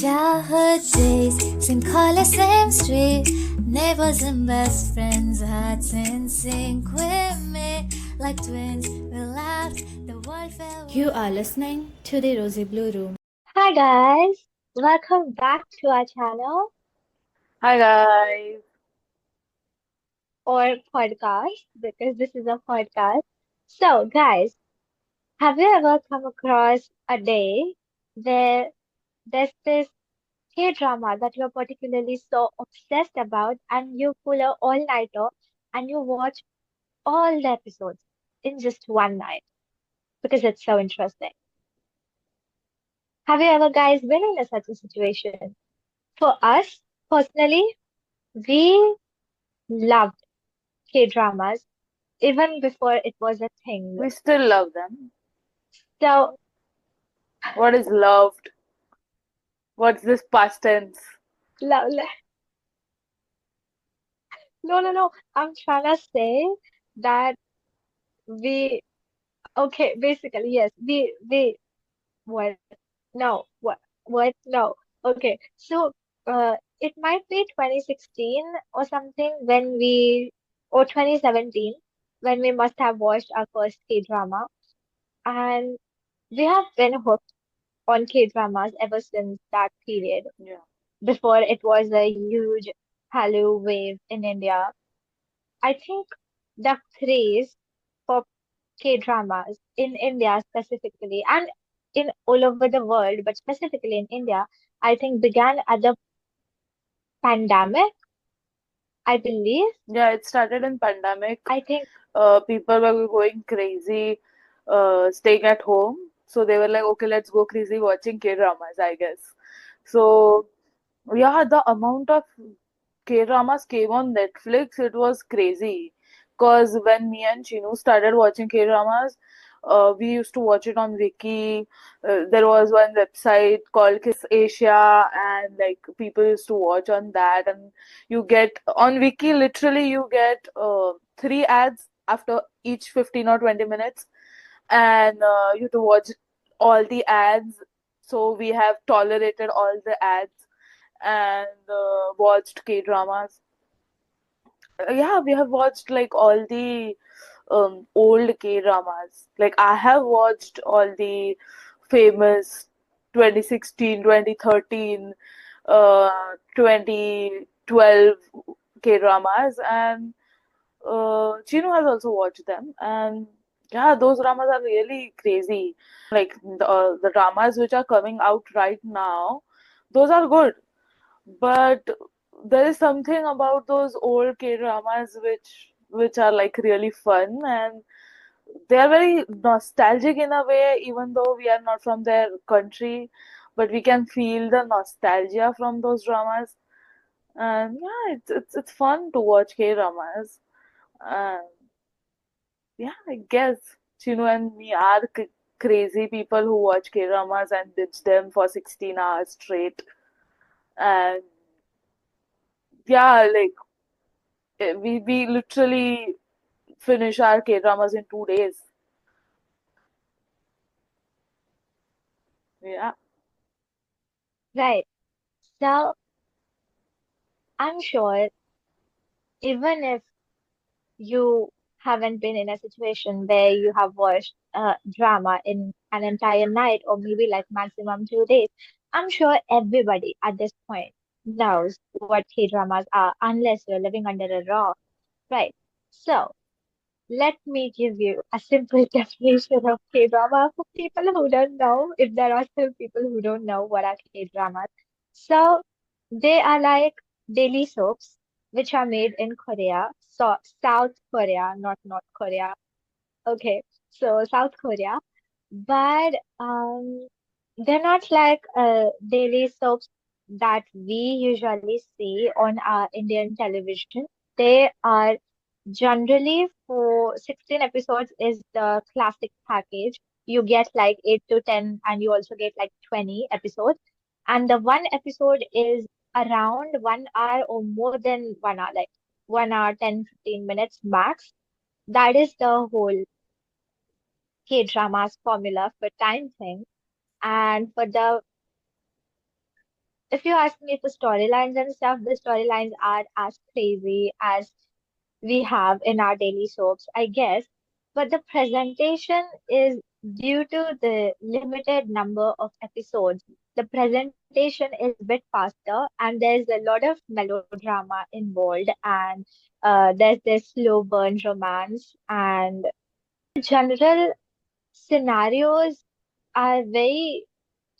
Childhood days, same color, same street. Neighbors and best friends, hearts in sync with me. Like twins, we laughed, the world fell. You are listening to the Rosy Blue Room. Hi guys, welcome back to our channel Hi guys. or podcast because this is a podcast. So, guys, have you ever come across a day where there's this K-drama that you're particularly so obsessed about and you pull a all-nighter and you watch all the episodes in just one night because it's so interesting? Have you ever guys been in such a situation? For us, personally, we loved K-dramas even before it was a thing. We still love them. So, What is loved? What's this past tense? lo- no. I'm trying to say that we, okay, basically, yes, what? No, what? No. Okay, so, it might be 2016 or something or 2017 when we must have watched our first K-drama, and we have been hooked on K-dramas ever since that period. Yeah. Before it was a huge Hallyu wave in India. I think the craze for K-dramas in India specifically and in all over the world, but specifically in India, I think began at the pandemic, I believe. Yeah, it started in pandemic. I think, People were going crazy, staying at home. So they were like, okay, let's go crazy watching K-dramas, I guess. So yeah, the amount of K-dramas came on Netflix, it was crazy. Because when me and Chinu started watching K-dramas, we used to watch it on Wiki. There was one website called Kiss Asia, and like people used to watch on that. And you get on Wiki, literally, you get three ads after each 15 or 20 minutes, and you have to watch all the ads. So we have tolerated all the ads and watched K dramas. Yeah, we have watched like all the old K dramas. Like I have watched all the famous 2016, 2013, 2012 K dramas, and Chino has also watched them. And yeah, those dramas are really crazy. Like the dramas which are coming out right now, those are good, but there is something about those old K dramas which are like really fun, and they are very nostalgic in a way, even though we are not from their country, but we can feel the nostalgia from those dramas. And yeah, it's fun to watch K dramas. And yeah, I guess Chinu and me are crazy people who watch K dramas and binge them for 16 hours straight. And yeah, like we literally finish our K dramas in 2 days. Yeah, right. So, I'm sure even if you haven't been in a situation where you have watched drama in an entire night or maybe like maximum 2 days. I'm sure everybody at this point knows what K-dramas are unless you're living under a rock, right? So let me give you a simple definition of K-drama for people who don't know, if there are still people who don't know what are K-dramas. So they are like daily soaps which are made in Korea, so South Korea, not North Korea. Okay, so South Korea, but they're not like daily soaps that we usually see on our Indian television. They are generally for 16 episodes is the classic package. You get like 8 to 10 and you also get like 20 episodes. And the one episode is around 1 hour or more than 1 hour, like 1 hour, 10, 15 minutes max. That is the whole K-drama's formula for time thing. And for the if you ask me the storylines and stuff, the storylines are as crazy as we have in our daily soaps, I guess. But the presentation is due to the limited number of episodes. The presentation is a bit faster, and there's a lot of melodrama involved, and there's this slow burn romance, and the general scenarios are very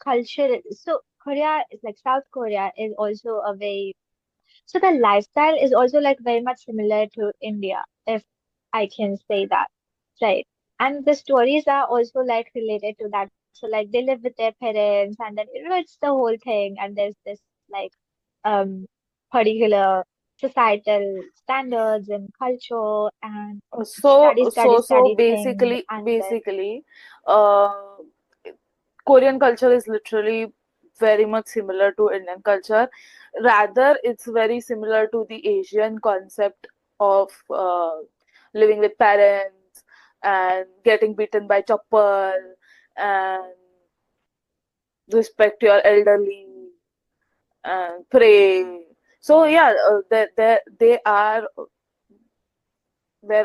cultural. So Korea is like South Korea is also a very so the lifestyle is also like very much similar to India, if I can say that, right? And the stories are also like related to that. So like they live with their parents, and then it's the whole thing, and there's this like um particular societal standards and culture and study thing, Basically, and then uh, Korean culture is literally very much similar to Indian culture. Rather, it's very similar to the Asian concept of living with parents and getting beaten by chopper and respect your elderly and pray. So yeah, there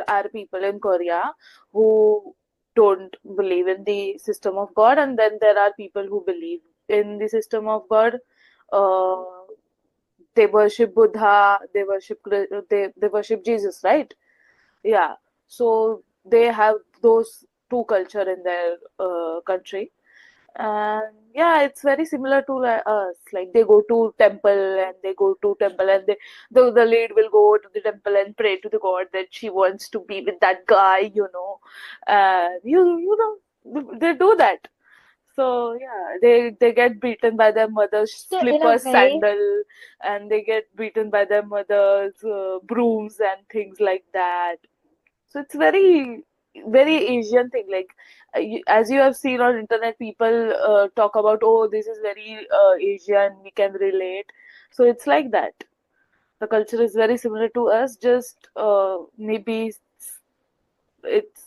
are people in Korea who don't believe in the system of God, and then there are people who believe in the system of God. Uh, they worship Buddha, they worship Jesus, right? Yeah. So they have those two culture in their country, and yeah, it's very similar to us. Like they go to temple and they go to temple and the lead will go to the temple and pray to the god that she wants to be with that guy, and you know they do that. So yeah, they get beaten by their mother's so in a slippers, way, sandal, and they get beaten by their mother's brooms and things like that. So it's very Asian thing. Like as you have seen on internet, people talk about, oh, this is very Asian. We can relate. So it's like that. The culture is very similar to us. Just maybe it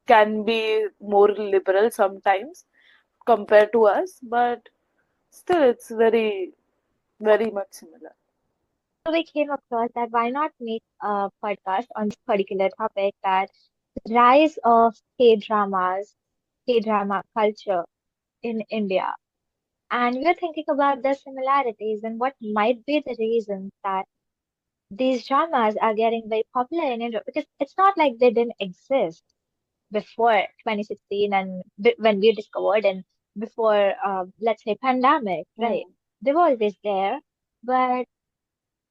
can be more liberal sometimes compared to us, but still, it's very much similar. so we came across that why not make a podcast on this particular topic, that rise of K-dramas, K-drama culture in India. And we're thinking about the similarities and what might be the reasons that these dramas are getting very popular in India. Because it's not like they didn't exist before 2016 and when we discovered, and before, let's say, pandemic, right? Hmm. They were always there, but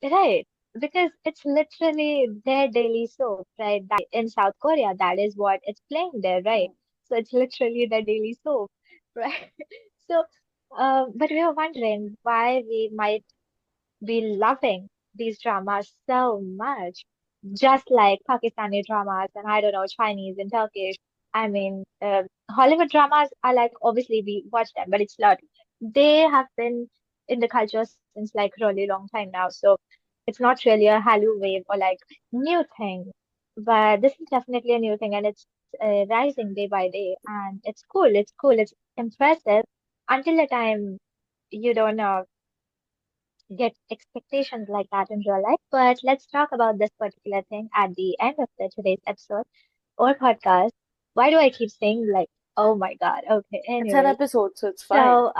right, because it's literally their daily soap, right? In South Korea, that is what it's playing there, right? So it's literally the daily soap, right? So, but we were wondering why we might be loving these dramas so much, just like Pakistani dramas and I don't know, Chinese and Turkish. I mean, Hollywood dramas are like obviously we watch them, but it's not. They have been in the culture since like really long time now, so it's not really a Hallyu wave or like new thing. But this is definitely a new thing, and it's rising day by day, and it's cool. It's cool. It's impressive until the time you don't get expectations like that in real life. But let's talk about this particular thing at the end of today's episode or podcast. Why do I keep saying like, oh my God? Okay, It's an anyways. episode, so it's fine.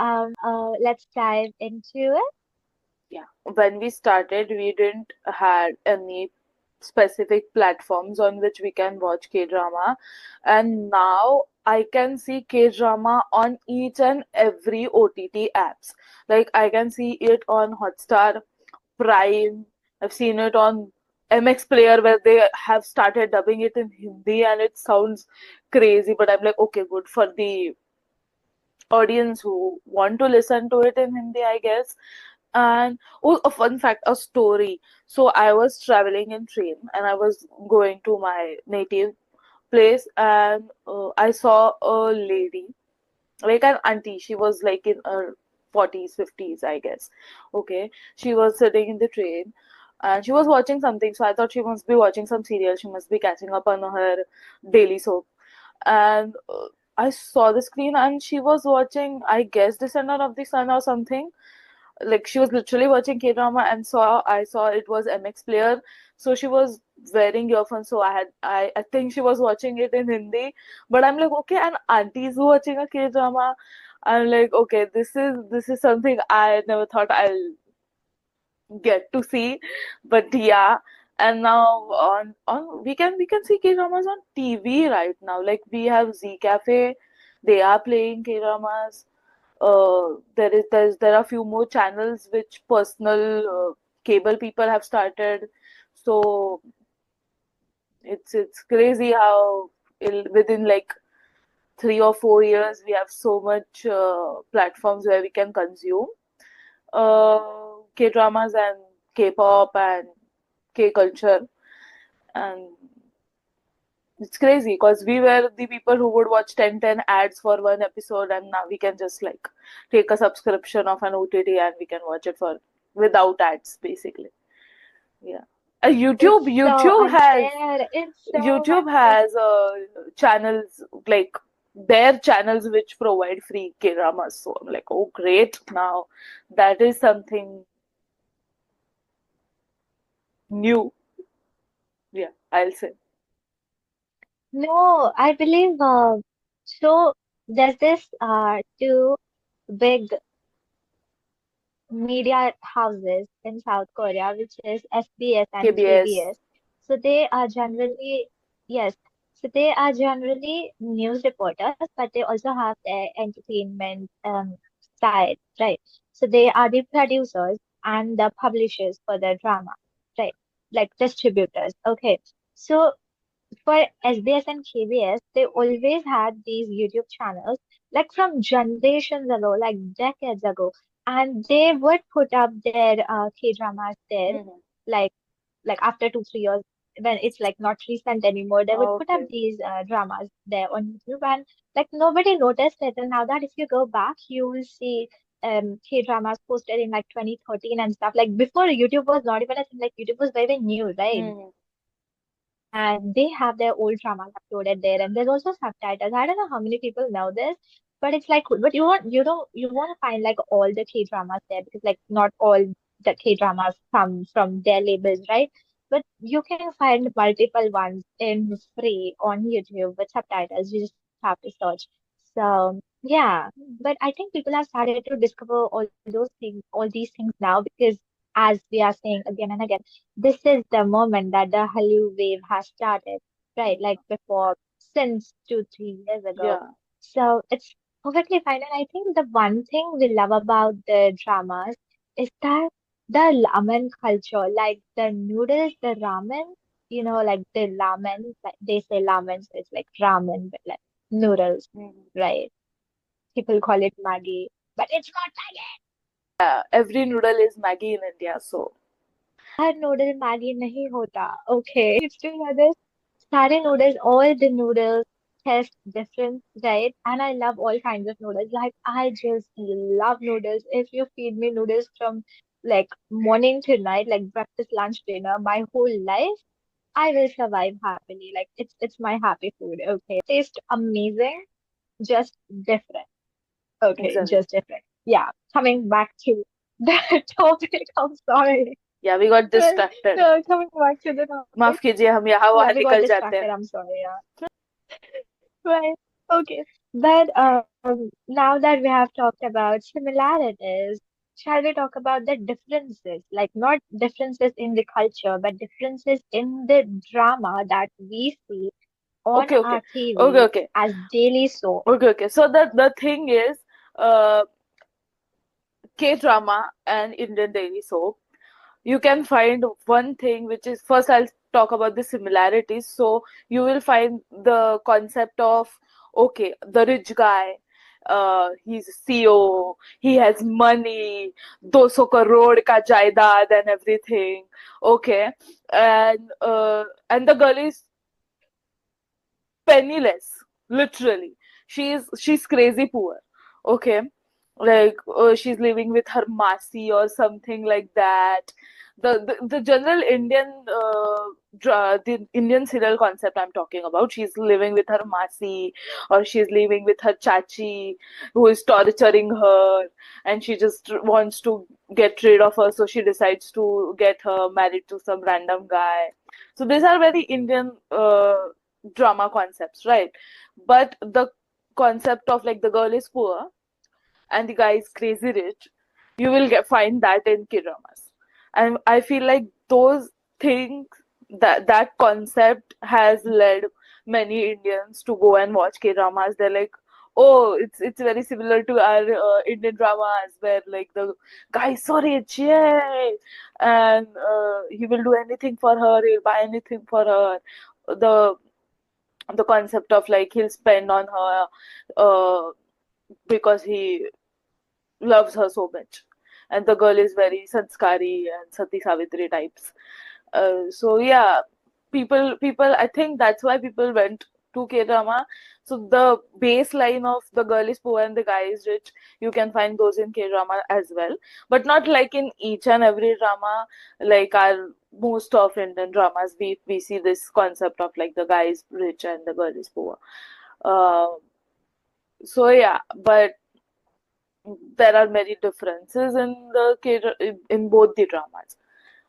So let's dive into it. Yeah. When we started, we didn't had any specific platforms on which we can watch K-drama, and now I can see K-drama on each and every OTT apps. Like I can see it on Hotstar, Prime. I've seen it on MX Player where they have started dubbing it in Hindi and it sounds crazy, but I'm like, okay, good for the audience who want to listen to it in Hindi, I guess. And oh, a fun fact, a story. So I was traveling in train and I was going to my native place, and I saw a lady, like an auntie. She was like in her 40s, 50s, I guess. Okay, she was sitting in the train and she was watching something. So I thought she must be watching some serial. She must be catching up on her daily soap. And I saw the screen and she was watching, I guess, Descendant of the Sun or something. Like she was literally watching K-drama and I saw it was MX Player. So she was wearing earphones. So I think she was watching it in Hindi. But I'm like, okay, and auntie is watching a K-drama. I'm like, okay, this is something I never thought I'll get to see. But yeah, and now on we can see K-dramas on TV right now. Like we have Z Cafe, they are playing K-dramas. There are few more channels which personal cable people have started. So it's crazy how within like 3 or 4 years we have so much platforms where we can consume K dramas and K pop and K culture, and it's crazy because we were the people who would watch 10 ads for one episode, and now we can just like take a subscription of an OTT and we can watch it for without ads, basically. Yeah. It's so YouTube has unfair. It's so YouTube unfair. has channels like their channels which provide free K-dramas. So I'm like, oh great, now that is something new. Yeah, I'll say. No, I believe so there's this two big media houses in South Korea, which is SBS and KBS. KBS. So they are generally, yes, so they are generally news reporters, but they also have their entertainment side, right? So they are the producers and the publishers for the drama, right? Like distributors. Okay. So for SBS and KBS, they always had these YouTube channels, like from generations ago, like decades ago, and they would put up their K-dramas there, Hmm. like after 2 3 years, when it's like not recent anymore, they would put up Okay. these dramas there on YouTube, and like nobody noticed it. And now that if you go back, you will see K-dramas posted in like 2013 and stuff. Like before YouTube was not even a thing, like YouTube was very new, right? Hmm. And they have their old dramas uploaded there, and there's also subtitles. I don't know how many people know this, but it's like, but you want to find like all the K dramas there, because like not all the K dramas come from their labels, right? But you can find multiple ones in free on YouTube with subtitles. You just have to search. So yeah, but I think people have started to discover all those things, all these things now, because as we are saying again and again, this is the moment that the Hallyu wave has started, right? Like before, since 2 3 years ago. Yeah. So it's perfectly fine. And I think the one thing we love about the dramas is that the ramen culture, like the noodles, the ramen, like the ramen, like they say ramen, so it's like ramen, but like noodles, Hmm. right? People call it Maggi, but it's not Maggi. Yeah, every noodle is Maggie in India, so her noodle Maggi नहीं होता. Okay, to hear this. Sare noodles, all the noodles taste different, right? And I love all kinds of noodles. Like I just love noodles. If you feed me noodles from like morning to night, like breakfast, lunch, dinner, my whole life, I will survive happily. Like it's my happy food. Okay, taste amazing, just different. Okay, exactly. just different. Yeah, coming back to the topic. I'm sorry. Yeah, we got Well, distracted. coming back to the topic. माफ कीजिए हम यहाँ Yeah, वहाँ we got निकल जाते distracted. हैं. I'm sorry. Yeah. Right. Okay. But now that we have talked about similarities, shall we talk about the differences? Like not differences in the culture, but differences in the drama that we see on Okay, okay, our okay, TV okay, as daily soap. okay, okay. So the thing is, K drama and Indian daily soap, you can find one thing which is, first I'll talk about the similarities. So you will find the concept of, okay, the rich guy, he's CEO, he has money, 200 crore ka jaidad and everything. Okay, and the girl is penniless, literally. She's crazy poor. Okay, like she's living with her masi or something like that. The general Indian the Indian serial concept I'm talking about. She's living with her masi, or she's living with her chachi, who is torturing her, and she just wants to get rid of her, so she decides to get her married to some random guy. So these are very Indian drama concepts, right? But the concept of like the girl is poor and the guy is crazy rich, you will find that in K-dramas. And I feel like those things, that concept has led many Indians to go and watch K-dramas. They're like, oh, it's very similar to our Indian dramas where like the guy is so rich, yay, and he will do anything for her, he'll buy anything for her. The the concept of like he'll spend on her because he loves her so much, and the girl is very sanskari and sati savitri types. So yeah, people I think that's why people went to K-drama. So the baseline of the girl is poor and the guy is rich, you can find those in K-drama as well, but not like in each and every drama. Like our most of Indian dramas, we see this concept of like the guy is rich and the girl is poor. uh, so yeah, but there are many differences in in both the dramas,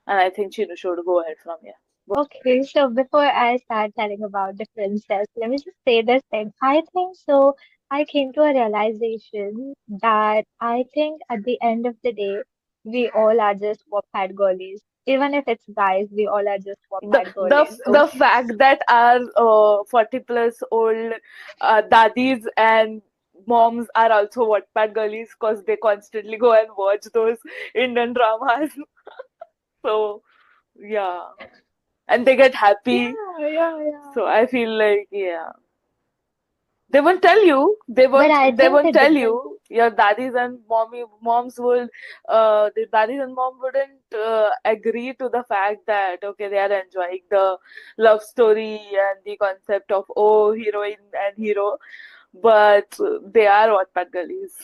and I think Chinu should go ahead from here. Okay, so before I start telling about differences, let me just say this thing. I think so. I came to a realization that I think at the end of the day, we all are just Wattpad girlies. Even if it's guys, we all are just The Wattpad the girlies. the Okay. fact that our 40 plus old dadis and moms are also Wattpad girlies because they constantly go and watch those Indian dramas. So yeah, and they get happy. Yeah, yeah, yeah. So I feel like yeah. They won't tell you. They But won't. I They think the won't tell difference, you. Your daddies and moms will. The daddies and mom wouldn't agree to the fact that okay, they are enjoying the love story and the concept of oh heroine and hero, but they are Wattpad girlies.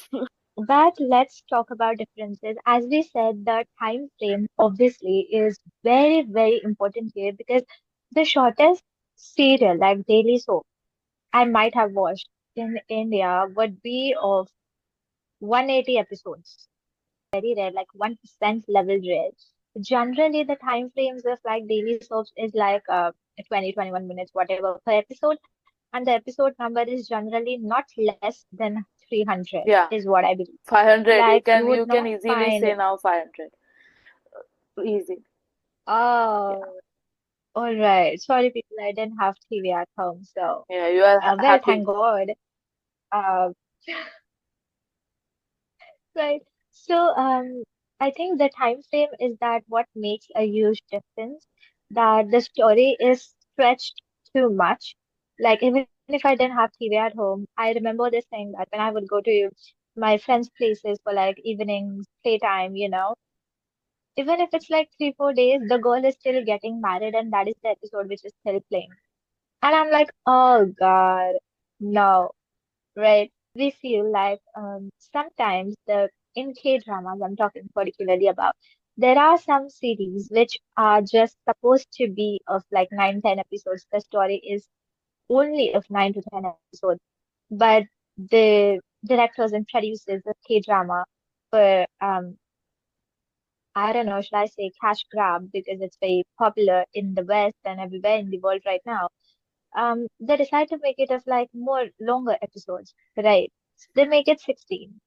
but let's talk about differences. As we said, the time frame obviously is very, very important here because the shortest serial, like daily soap, I might have watched in India would be of 180 episodes. Very rare, like 1% level rare. Generally, the time frames of like daily soaps is like 20, 21 minutes, whatever per episode. And the episode number is generally not less than 300, Yeah, is what I believe. 500. Like, you would You can not easily find, say now 500. Easy. Yeah, oh, all right. Sorry, people, I didn't have TV at home. So, yeah. You are well, happy. thank God. Uh, Right. So, I think the time frame is that what makes a huge difference, that the story is stretched too much. Like, even if I didn't have TV at home, I remember this thing that when I would go to my friends' places for like evenings, playtime, even if it's like 3, 4 days, the girl is still getting married, and that is the episode which is still playing. And I'm like, oh God, no, right? We feel like sometimes the in K-dramas I'm talking particularly about, there are some series which are just supposed to be of like 9, 10 episodes. The story is only of 9 to 10 episodes, but the directors and producers of K-drama for I don't know, should I say cash grab because it's very popular in the West and everywhere in the world right now. They decide to make it as like more longer episodes, right? They make it 16.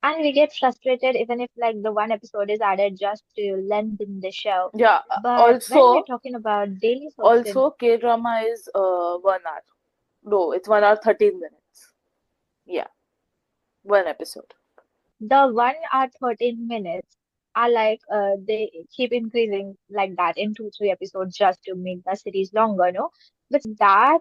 And we get frustrated even if like the one episode is added just to lengthen the show. Yeah. But when we're Also, talking about daily soaps in K drama is 1 hour. No, it's 1 hour 13 minutes. Yeah, one episode. the 1 hour 13 minutes are like they keep increasing like that in 2, 3 episodes just to make the series longer, no? But that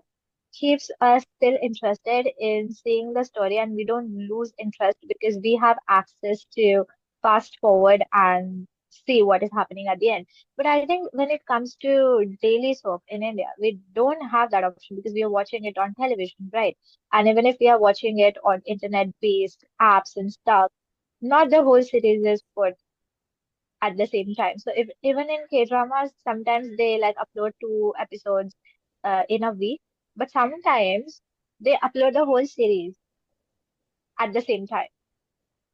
keeps us still interested in seeing the story and we don't lose interest because we have access to fast forward and see what is happening at the end. But I think when it comes to daily soap in India, we don't have that option because we are watching it on television, right? And even if we are watching it on internet-based apps and stuff, not the whole series is put at the same time. So if even in K-dramas, sometimes they like upload 2 episodes in a week, but sometimes they upload the whole series at the same time.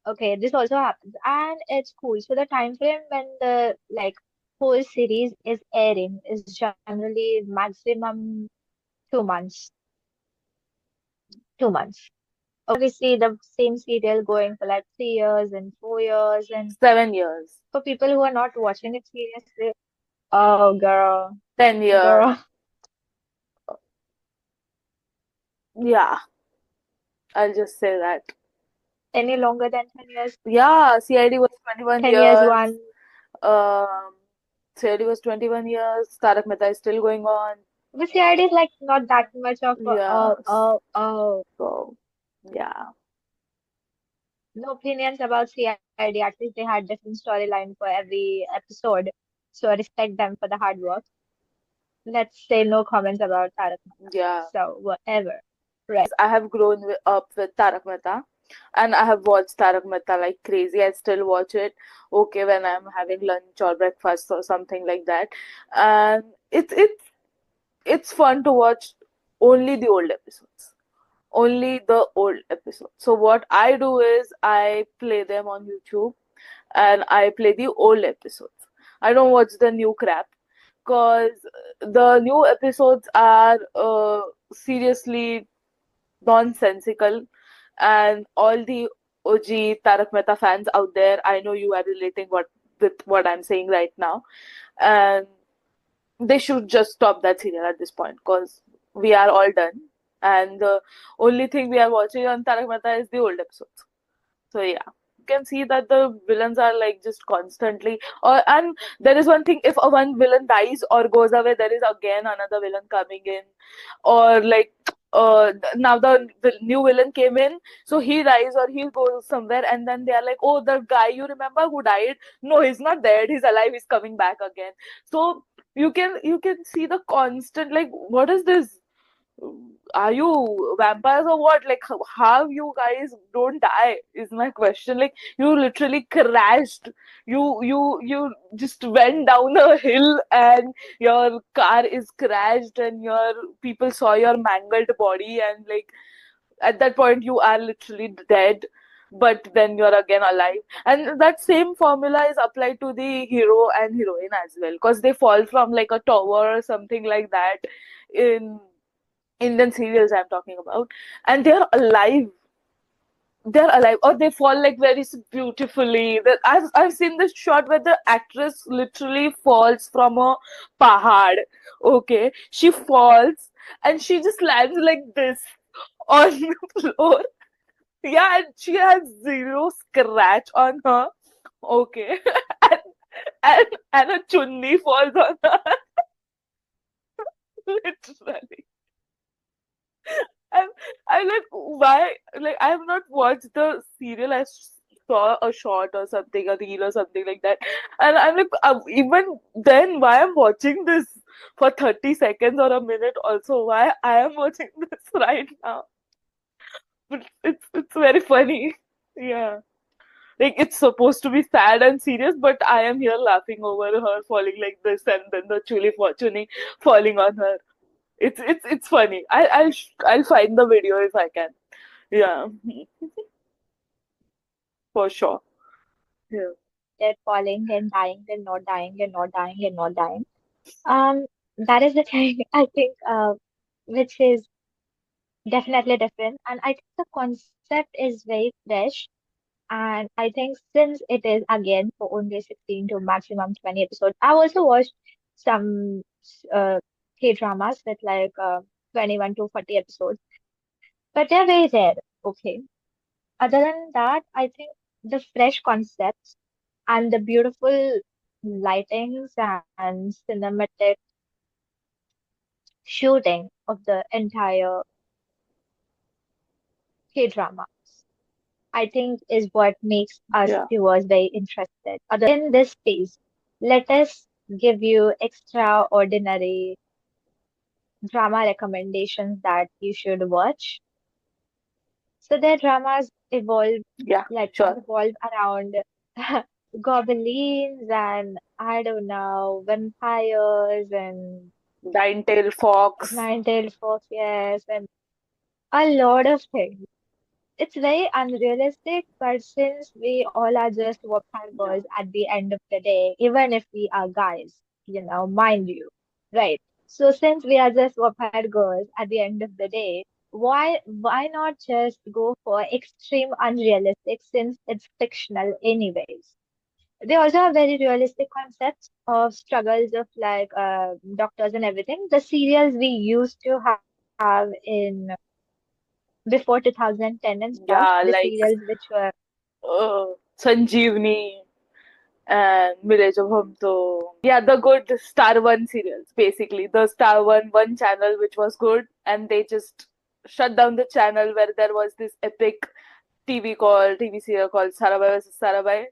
Okay, this also happens, and it's cool. So the time frame when the like whole series is airing is generally maximum 2 months. 2 months. Okay, we see the same serial going for like 3 years and 4 years, and 7 years, for people who are not watching it seriously, oh girl, 10 years. girl, Yeah, I'll just say that. any longer than 10 years? Yeah, CID was 21 10 years years. one. Um, CID was 21 years. Tarak Mehta is still going on. But CID is like not that much of a, Yeah. oh. So, yeah. No opinions about CID. At least they had different storyline for every episode. So I respect them for the hard work. Let's say no comments about Tarak Mehta. Yeah. So whatever. Right. I have grown up with Tarak Mehta, and I have watched Tarak Mehta like crazy. I still watch it, okay, when I'm having lunch or breakfast or something like that. And it's fun to watch only the old episodes. Only the old episodes. So what I do is I play them on YouTube and I play the old episodes. I don't watch the new crap because the new episodes are seriously nonsensical, and all the OG Tarak Mehta fans out there, I know you are relating with what I'm saying right now, and they should just stop that serial at this point because we are all done, and the only thing we are watching on Tarak Mehta is the old episodes. So yeah, you can see that the villains are like just constantly. Or and there is one thing: if a one villain dies or goes away, there is again another villain coming in. Or like now the new villain came in, so he dies or he goes somewhere, and then they are like, oh, the guy you remember who died? No, he's not dead. He's alive. He's coming back again. So you can see the constant like, what is this? Are you vampires or what? Like, how you guys don't die is my question. Like, you literally crashed. You just went down a hill and your car is crashed and your people saw your mangled body, and like at that point you are literally dead, but then you're again alive. And that same formula is applied to the hero and heroine as well, because they fall from like a tower or something like that in Indian serials I'm talking about, and they're alive. They're alive, or they fall like very beautifully. I've seen this shot where the actress literally falls from a pahad. Okay, she falls and she just lands like this on the floor. Yeah, and she has zero scratch on her. Okay, and and a chunni falls on her. Literally. I'm, I'm like, why? Like, I have not watched the serial. Saw a short or something, a reel or something like that, and I'm like, even then, why I'm watching this for 30 seconds or a minute? Also, why I am watching this right now? But it's very funny. Yeah, like it's supposed to be sad and serious, but I am here laughing over her falling like this, and then the chuli fortuny falling on her. It's funny. I'll find the video if I can. Yeah, for sure. Yeah, They're falling and dying and not dying and not dying and not dying. That is the thing I think, which is definitely different. And I think the concept is very fresh. And I think since it is again for only 16 to maximum 20 episodes, I also watched some uh, K-dramas with like 21 to 40 episodes, but they're very rare. Okay. Other than that, I think the fresh concepts and the beautiful lightings and cinematic shooting of the entire K-dramas, I think is what makes us yeah, viewers very interested. In this space, let us give you extraordinary drama recommendations that you should watch. So their dramas evolve yeah. like Sure. revolve around goblins and I don't know, vampires and Nine-tailed fox. nine-tailed fox, yes, and a lot of things. It's very unrealistic, but since we all are just vampire Yeah. girls at the end of the day, even if we are guys, mind you, right? So since we are just vampire girls at the end of the day, why not just go for extreme unrealistic since it's fictional anyways? They also have very realistic concepts of struggles of like doctors and everything. The serials we used to have in before 2010 and stuff, the Yeah, like serials which were Sanjeevani and Village of Hum To. Yeah, the good Star One serials, basically. The Star One channel which was good, and they just shut down the channel where there was this epic TV serial called Sarabai vs. Sarabai.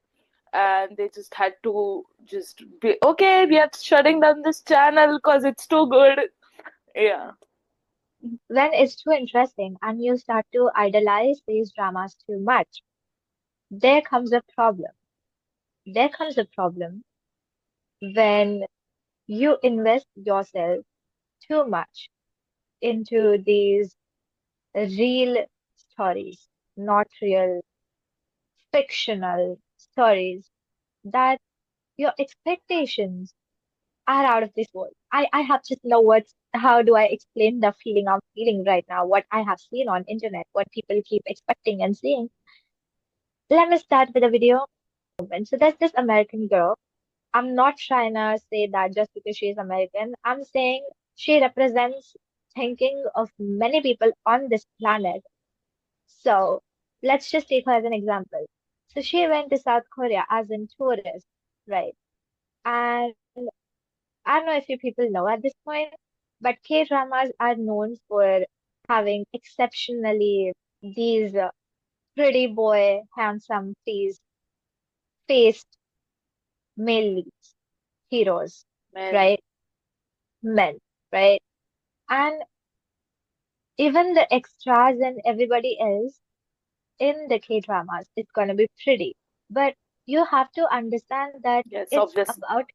And they just had to just be okay, we are shutting down this channel because it's too good. Yeah. when it's too interesting and you start to idolize these dramas too much, there comes a problem. There comes a problem when you invest yourself too much into these real stories, not real fictional stories, that your expectations are out of this world. I have just no words. How do I explain the feeling I'm feeling right now? What I have seen on internet, what people keep expecting and seeing. Let me start with a video moment. So there's this American girl. I'm not trying to say that just because she is American. I'm saying she represents thinking of many people on this planet. So let's just take her as an example. So she went to South Korea as a tourist, right? And I don't know if you people know at this point, but K-dramas are known for having exceptionally these pretty boy, handsome faced male leads, heroes, Men. right? Men, right? And even the extras and everybody else in the K-dramas is gonna be pretty. But you have to understand that Yes, it's obviously. about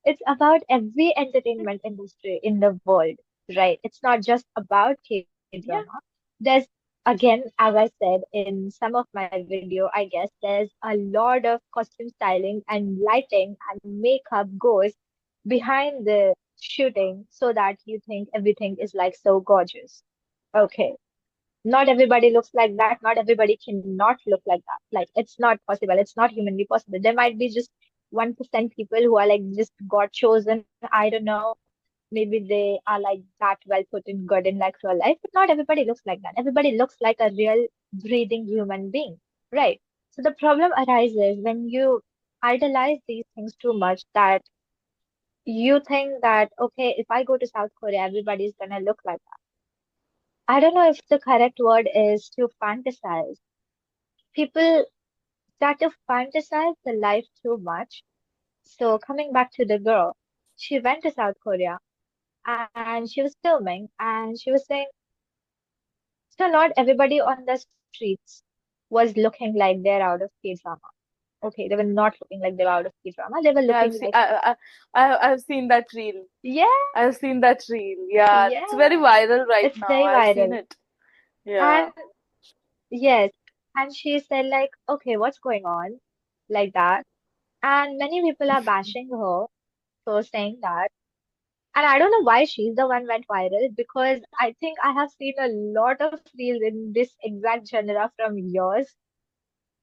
it's about every entertainment industry in the world, right? It's not just about K-drama. Yeah. There's, again, as I said in some of my video, I guess there's a lot of costume styling and lighting and makeup goes behind the shooting so that you think everything is like so gorgeous. Okay. Not everybody looks like that. Not everybody cannot look like that. Like, it's not possible. It's not humanly possible. There might be just 1% people who are like just God chosen. I don't know. Maybe they are like that well put in good in like real life, but not everybody looks like that. Everybody looks like a real breathing human being, right? So the problem arises when you idolize these things too much that you think that, okay, if I go to South Korea, everybody's gonna look like that. I don't know if the correct word is to fantasize. People start to fantasize the life too much. So coming back to the girl, she went to South Korea and she was filming and she was saying, so not everybody on the streets was looking like they're out of K-drama. Okay, they were not looking like they were out of K-drama. They were Yeah, looking like, I've seen that reel. yeah, I've seen that reel. Yeah, it's very yeah, viral right it's now. very I've seen viral. it. Yeah. And yes, and she said like, okay, what's going on? Like that. And many people are bashing her for saying that. And I don't know why she's the one went viral because I think I have seen a lot of reels in this exact genre from yours.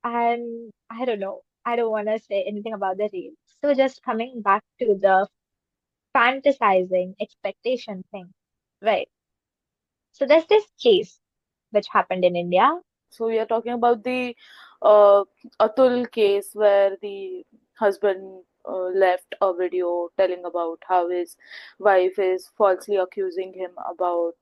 And I don't know. I don't want to say anything about the reel. So just coming back to the fantasizing expectation thing. Right. So there's this case which happened in India. So we are talking about the uh, Atul case where the husband left a video telling about how his wife is falsely accusing him about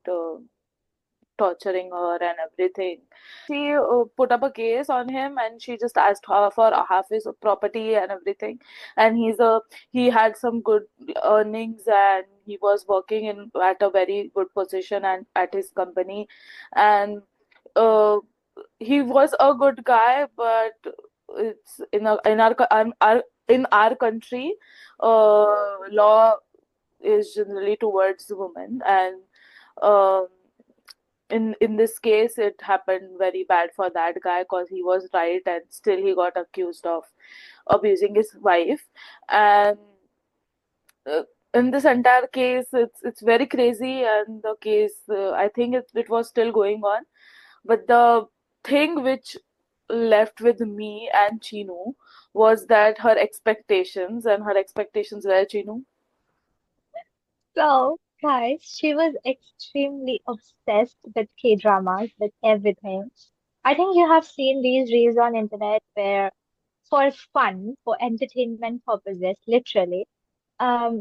torturing her and everything. She put up a case on him and she just asked her for half his property and everything. And he had some good earnings and he was working in at a very good position and at his company. And uh, he was a good guy, but it's in our country, law is generally towards women, and um, in this case it happened very bad for that guy because he was right and still he got accused of abusing his wife. And uh, in this entire case, it's very crazy, and the case, I think it was still going on. But the thing which left with me and Chinu was that her expectations were, Chinu. So, guys, she was extremely obsessed with K-dramas, with everything. I think you have seen these reels on internet where, for fun, for entertainment purposes, literally, um,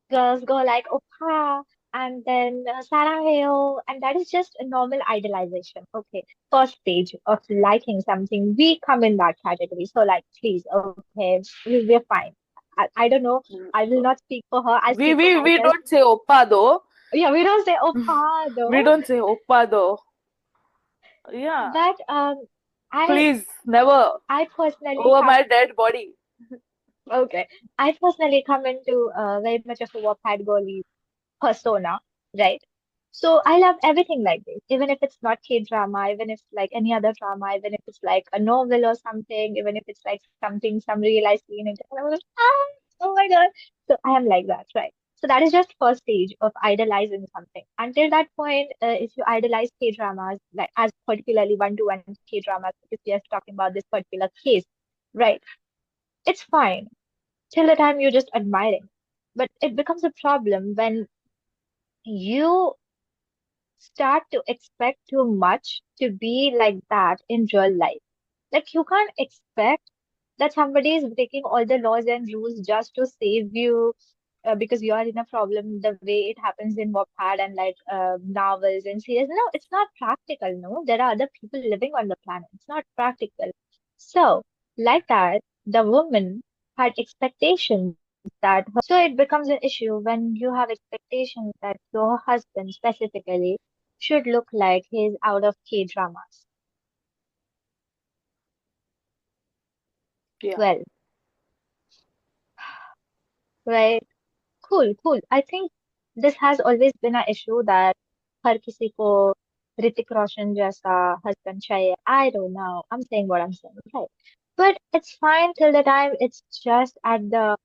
girls go like "Oppa" and then "Saranghayo," and that is just a normal idolization. Okay, first stage of liking something, we come in that category. So, like, please, okay, we're fine. I don't know. I will not speak for her. I'll We speak for we we myself. don't say oppa though. Yeah, we don't say "Oppa" We though, don't say oppa though. Yeah, but I please, never I personally over come. my dead body. Okay, I personally come into very much of a Wattpad girly persona, right? So I love everything like this, even if it's not K-drama, even if it's like any other drama, even if it's like a novel or something, even if it's like something, some real life scene, and I'm like, ah, oh my God. So I am like that, right? So that is just first stage of idolizing something. Until that point, if you idolize K-dramas, like as particularly one-to-one K-dramas, if we are talking about this particular case, right? It's fine till the time you're just admiring. But it becomes a problem when you start to expect too much to be like that in real life. Like you can't expect that somebody is breaking all the laws and rules just to save you because you are in a problem the way it happens in Wattpad and like novels and series. No, it's not practical. No, there are other people living on the planet. It's not practical. So, like that, the woman had expectations that so it becomes an issue when you have expectations that your husband specifically should look like he's out of K-dramas. Yeah, Well, right. Cool, cool. I think this has always been an issue that हर किसी को ऋतिक रोशन जैसा husband चाहिए. I don't know. I'm saying what I'm saying, right? But it's fine till the time it's just at the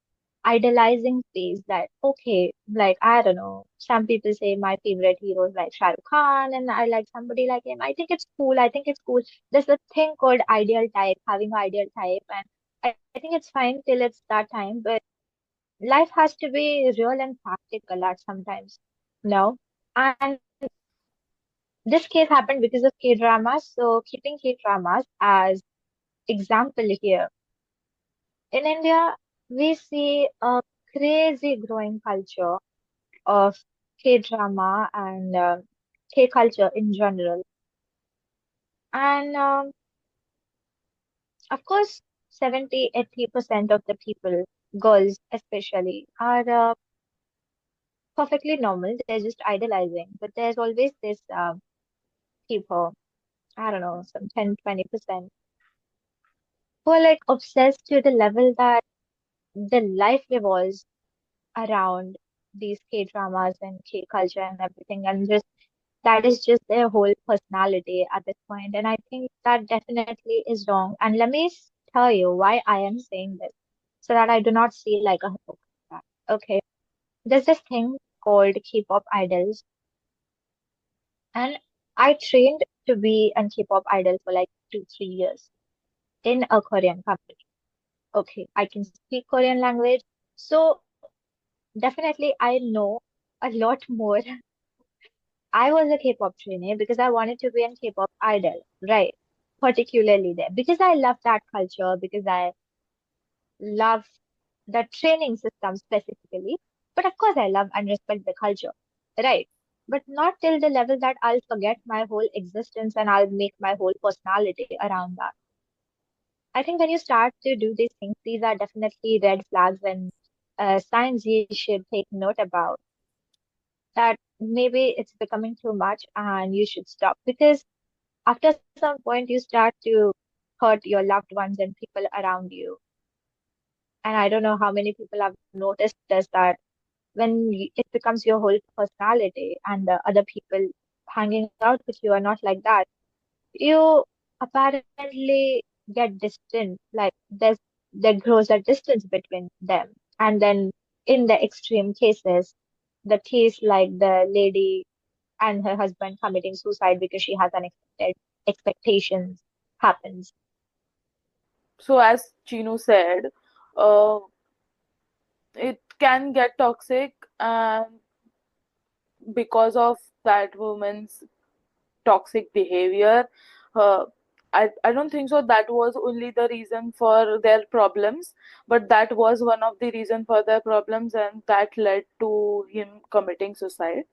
idolizing phase that okay, like I don't know. Some people say my favorite hero is like Shah Rukh Khan, and I like somebody like him. I think it's cool. I think it's cool. There's a thing called ideal type, having ideal type, and I think it's fine till it's that time. But life has to be real and practical at sometimes. No. And this case happened because of K-dramas. So keeping K-dramas as example here. In India, we see a crazy growing culture of K-drama and K-culture in general. And of course, 70-80% of the people, girls especially, are perfectly normal. They're just idolizing. But there's always this people, I don't know, some 10-20%, who are like obsessed to the level that the life revolves around these K dramas and K culture and everything. And just that is just their whole personality at this point. And I think that definitely is wrong. And let me tell you why I am saying this so that I do not see like a hypocrite. Okay. There's this thing called K-pop idols. And I trained to be an K-pop idol for like 2-3 years in a Korean company. Okay, I can speak Korean language. So definitely I know a lot more. I was a K-pop trainee because I wanted to be a K-pop idol, right? Particularly there because I love that culture, because I love the training system specifically. But of course, I love and respect the culture, right? But not till the level that I'll forget my whole existence and I'll make my whole personality around that. I think when you start to do these things, these are definitely red flags and signs you should take note about that maybe it's becoming too much and you should stop because after some point you start to hurt your loved ones and people around you. And I don't know how many people have noticed this, that when it becomes your whole personality and the other people hanging out with you are not like that, you apparently get distant, like there grows a distance between them. And then in the extreme cases, the case like the lady and her husband committing suicide because she has unexpected expectations happens. So as Chinu said, uh, it can get toxic, and because of that woman's toxic behavior, uh, I don't think so that was only the reason for their problems, but that was one of the reason for their problems, and that led to him committing suicide.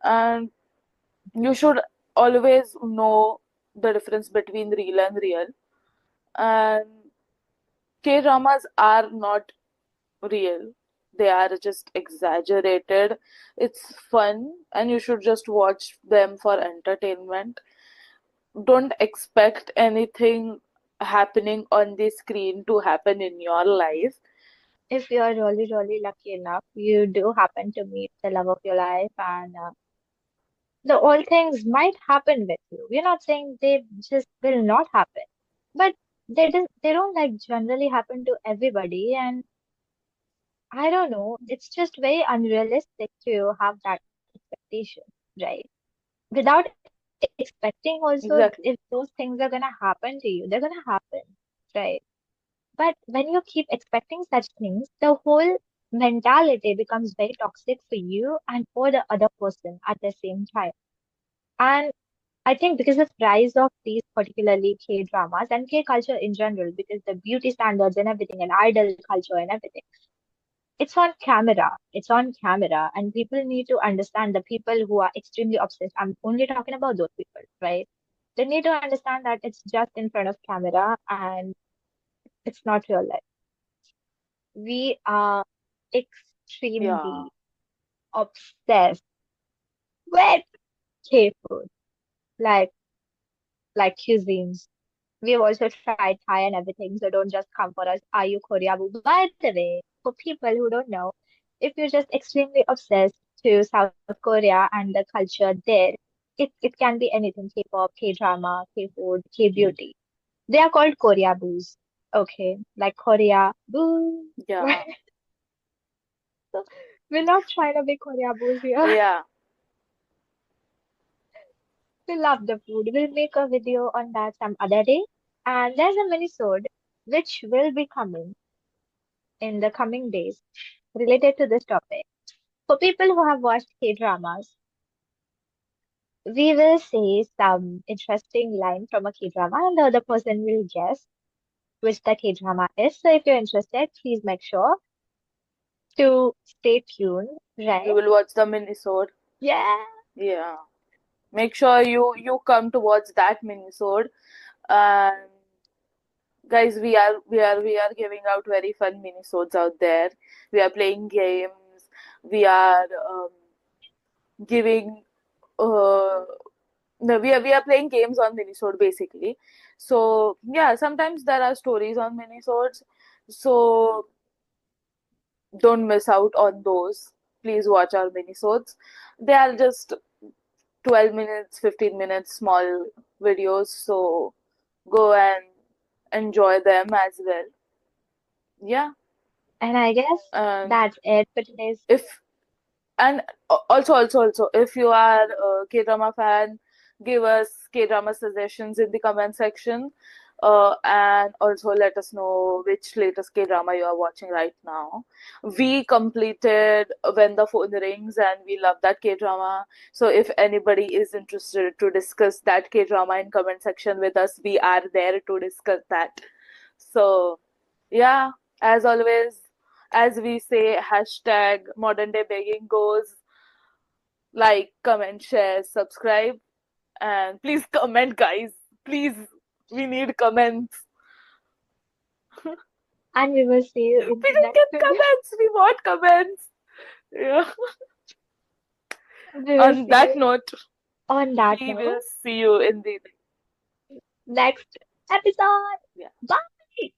And you should always know the difference between real and real. And K dramas are not real. They are just exaggerated. It's fun, and you should just watch them for entertainment. Don't expect anything happening on the screen to happen in your life. If you're really, really lucky enough, you do happen to meet the love of your life, and the all things might happen with you. We're not saying they just will not happen, but they don't like generally happen to everybody. And I don't know, it's just very unrealistic to have that expectation, right? Without expecting also, if those Exactly. things are gonna happen to you, they're gonna happen, right? But when you keep expecting such things, the whole mentality becomes very toxic for you and for the other person at the same time. And I think because of rise of these particularly K dramas and K culture in general, because the beauty standards and everything and idol culture and everything, it's on camera. It's on camera, and people need to understand the people who are extremely obsessed. I'm only talking about those people, right? They need to understand that it's just in front of camera and it's not real life. We are Yeah. extremely obsessed with K food, like like cuisines. We've also tried Thai and everything, so don't just come for us. Are you Koreabu? By the way, for people who don't know, if you're just extremely obsessed to South Korea and the culture there, it can be anything, K-pop, K-drama, K-food, K-beauty. They are called Koreabus. Okay, like Korea boo. Yeah. So we're not trying to be Koreabus here. Yeah. We love the food. We'll make a video on that some other day. And there's a mini-sode which will be coming in the coming days related to this topic. For people who have watched K-dramas, we will say some interesting line from a K-drama and the other person will guess which the K-drama is. So if you're interested, please make sure to stay tuned, We right? will watch the minisode. Yeah. Yeah. Make sure you come to watch that minisode. And guys, we are giving out very fun minisodes out there. We are playing games. We are giving no, we are playing games on minisode basically. So yeah, sometimes there are stories on minisodes. So don't miss out on those. Please watch our minisodes. They are just 12 minutes, 15 minutes small videos. So go and enjoy them as well. Yeah. And I guess And that's it for today's. if and also if you are a K-drama fan, give us K-drama suggestions in the comment section. And also let us know which latest K-drama you are watching right now. We completed When the Phone Rings, and we love that K-drama. So if anybody is interested to discuss that K-drama in comment section with us, we are there to discuss that. So yeah, as always, as we say, hashtag modern day begging goes, like, comment, share, subscribe, and please comment, guys. Please, we need comments. And we will see you in We the didn't next get video. comments. We want comments. Yeah. We will On see that you note, on that we note will see you in the next episode. Yeah. Bye.